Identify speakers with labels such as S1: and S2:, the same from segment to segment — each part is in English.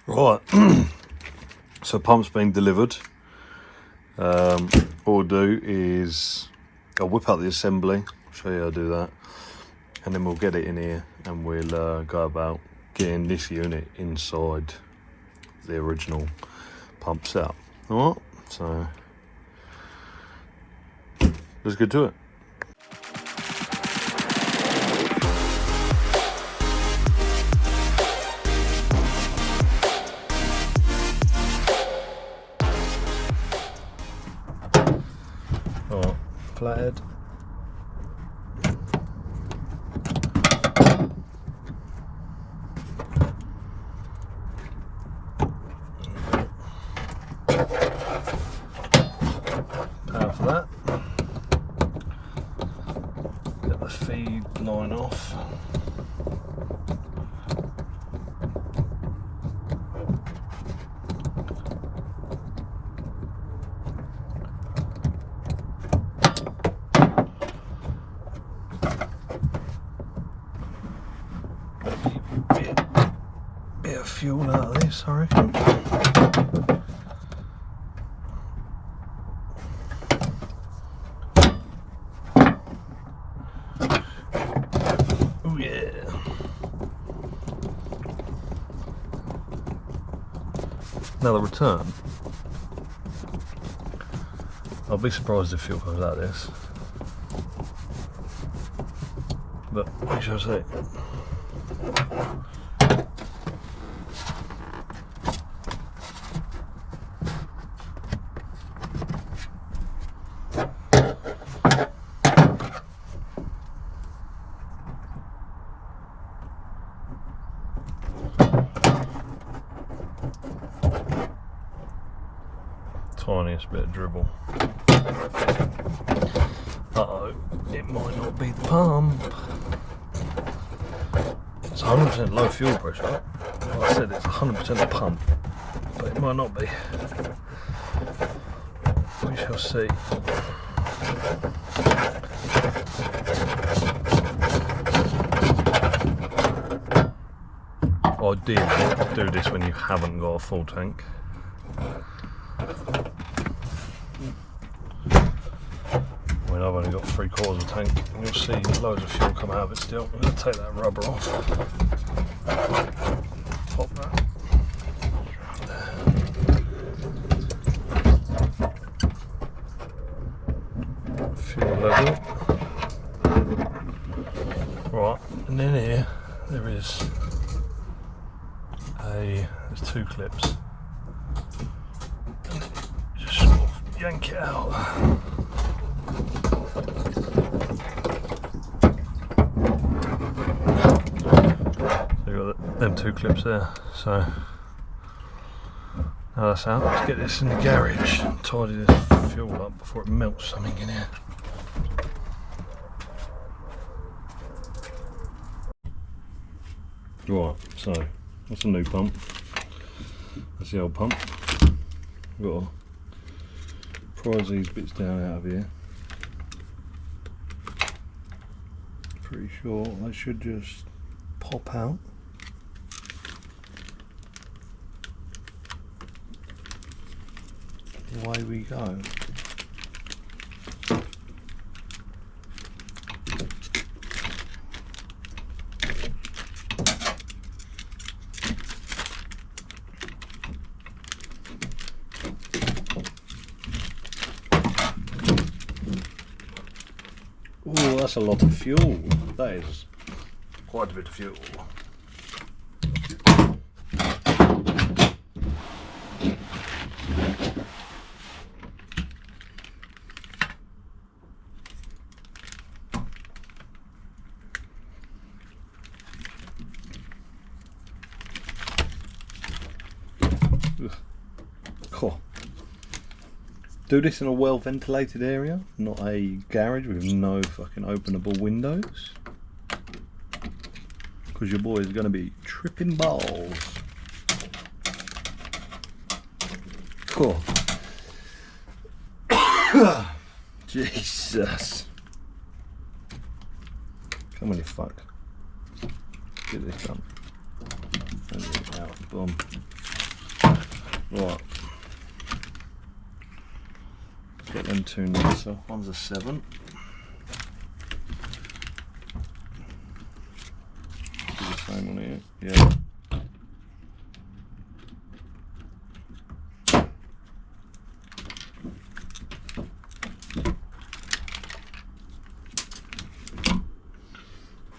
S1: Right, so pump's been delivered. All we'll do is I'll whip out the assembly, show you how to do that, and then we'll get it in here and we'll go about getting this unit inside the original pump setup. Alright, so let's get to it. Alright, flathead. Power for that. Get the feed line off. Bit of fuel out of this, I reckon. Oh yeah. Now the return. I'll be surprised if fuel comes out of this, but we shall see. Tiniest bit of dribble. Uh-oh, it might not be the pump. It's 100% low fuel pressure. Like I said, it's 100% the pump, but it might not be. We shall see. Ideally, do this when you haven't got a full tank. I mean, I've only got 3/4 of a tank, and you'll see loads of fuel come out of it still. I'm going to take that rubber off. Pop that. Fuel level. Right, and then here there is there's two clips. And just sort of yank it out. Them two clips there, so now that's out. Let's get this in the garage, tidy this fuel up before it melts something in here. Right, so that's a new pump, that's the old pump. I've got to prise these bits down out of here. Pretty sure they should just pop out. Away we go. Oh, that's a lot of fuel. That is quite a bit of fuel. Cool. Do this in a well ventilated area, not a garage with no fucking openable windows, because your boy is going to be tripping balls. Cool. Jesus. Come on, you fuck. Get this done. Out, boom. Right. Get them two nuts off. One's a 7. Do the same one here. Yeah.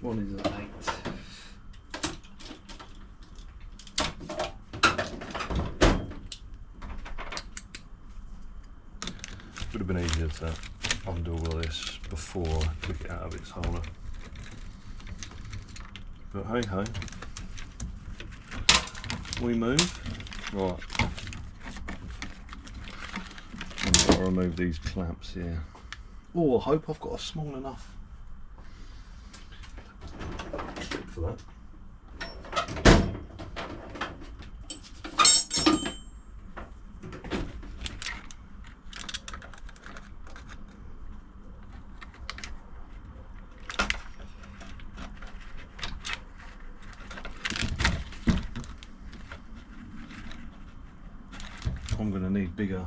S1: One is an 8. Would have been easier to undo all of this before I took it out of its holder. But hey ho, we move. Right. I've got to remove these clamps here. Oh, I hope I've got a small enough clip for that. I'm going to need bigger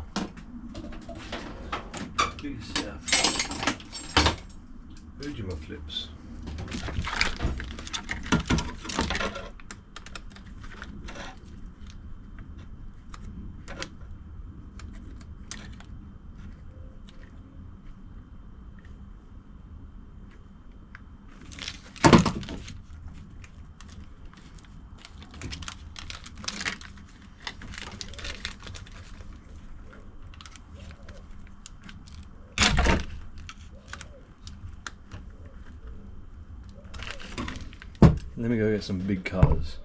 S1: stuff. Ujima flips. Let me go get some big cutters.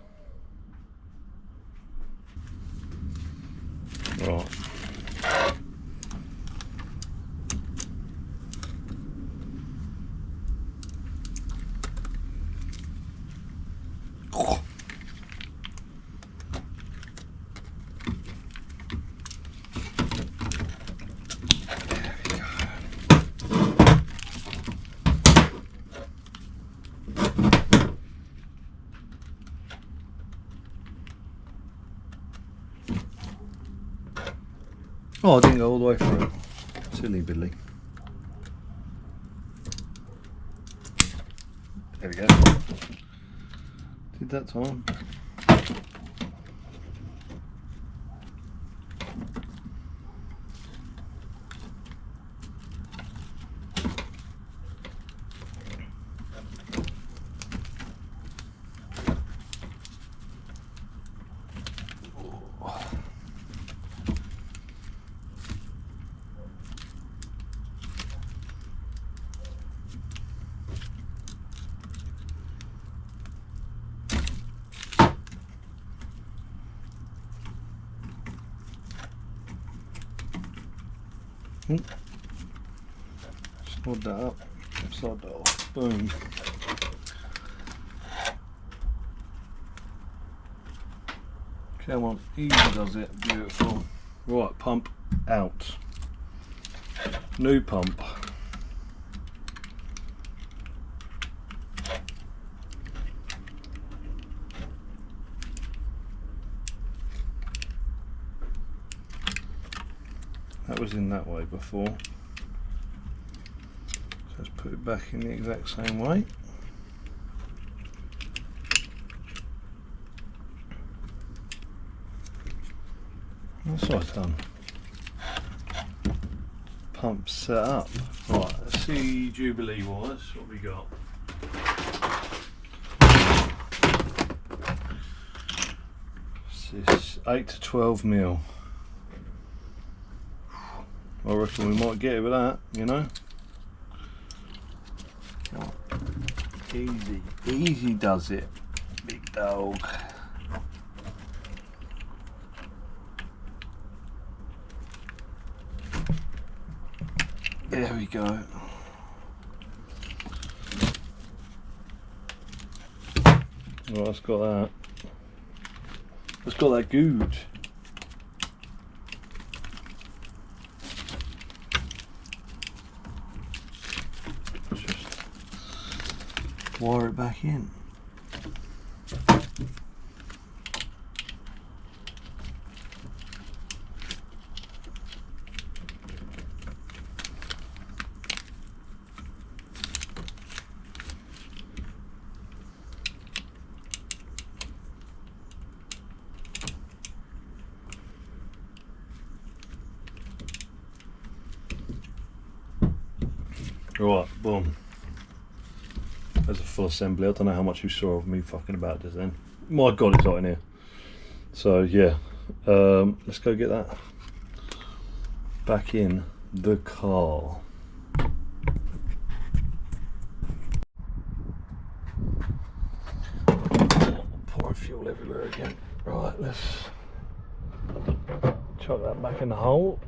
S1: Right. Oh, I didn't go all the way through. Silly Billy. There we go. Did that time. Snod that up, slide that off, boom. Come on, easy does it, beautiful. Right, pump out. New pump. That was in that way before. So let's put it back in the exact same way. That's what I've done. Pump set up. Right, let's see Jubilee wise, what we got. This is 8 to 12 mil. I reckon we might get it with that, you know. Easy, easy does it, big dog. There we go. Well, it's got that. It's got that good. Wire it back in. Right, boom. There's a full assembly. I don't know how much you saw of me fucking about just then. My God, it's hot in here. So yeah, let's go get that back in the car. Pouring fuel everywhere again. Right, let's chuck that back in the hole.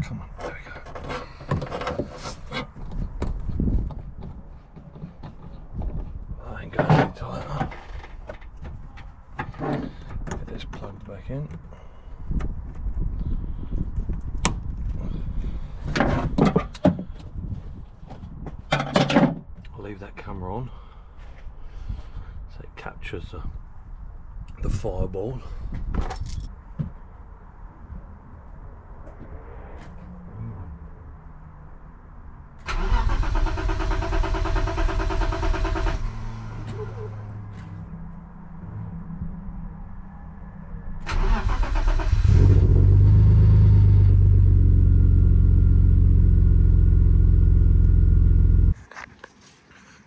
S1: Come on, there we go. I ain't going any tighter. Get this plugged back in. I'll leave that camera on so it captures the fireball.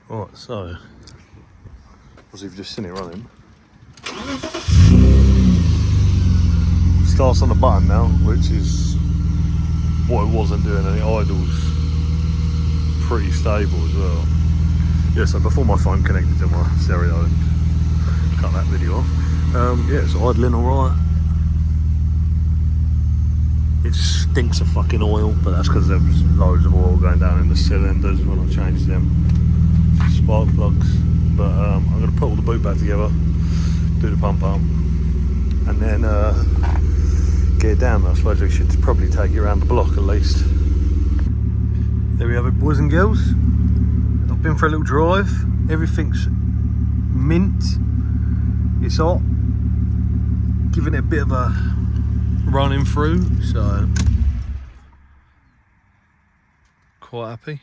S1: Right, so as you've just seen it running, starts on the button now, which is what it wasn't doing, and it idles pretty stable as well. Yeah, so before my phone connected to my stereo and cut that video off, yeah, it's idling alright. It stinks of fucking oil, but that's because there was loads of oil going down in the cylinders when I changed them spark plugs. But I'm going to put all the boot back together, do the pump up, and then get it down. I suppose we should probably take it around the block at least. There we have it, boys and girls. I've been for a little drive. Everything's mint. It's hot. Giving it a bit of a running through, so quite happy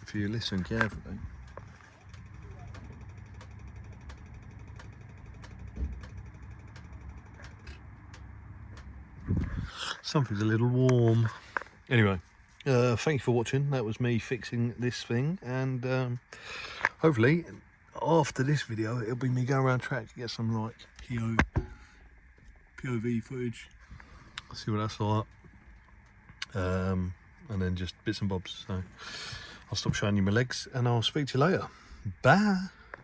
S1: if you listen carefully. Something's a little warm. Anyway, thank you for watching. That was me fixing this thing, and hopefully after this video it'll be me going around track to get some like POV footage. See what that's like, and then just bits and bobs. So I'll stop showing you my legs and I'll speak to you later. Bye.